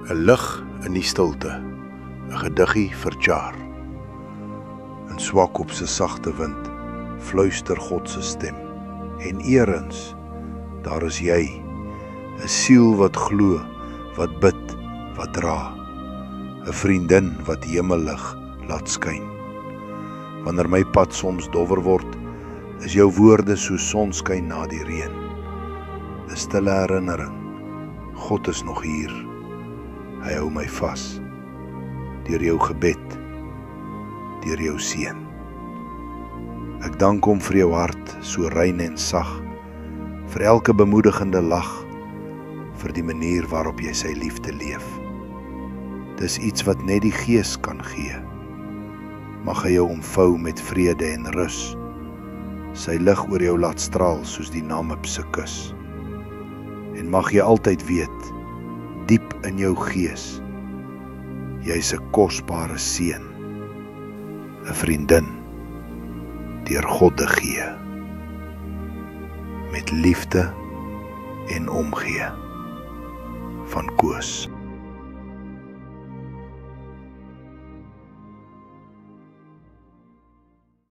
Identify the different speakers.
Speaker 1: 'n lig in die stilte, 'n gediggie vir Jar. In swak op sy sagte wind, fluister God se stem. En eerens, daar is jy, 'n siel wat glo, wat bid, wat dra, 'n vriendin wat hemellig laat skyn. Wanneer my pad soms dowwer word, is jou woorde so sonskyn na die reën. 'n Stille herinnering, God is nog hier. Hy hou my vas, deur jou gebed, deur jou seën. Ek dank hom vir jou hart, so rein en sag, vir elke bemoedigende lag, vir die manier waarop jy sy liefde leef. Dis iets wat net die Gees kan gee. Mag hy jou omvou met vrede en rus, sy lig oor jou laat straal soos die namib se kus. En mag jy altyd weet, diep in jou gees, jy's 'n kosbare seun, 'n vriendin, deur God te gee, met liefde en omgee, van Koos.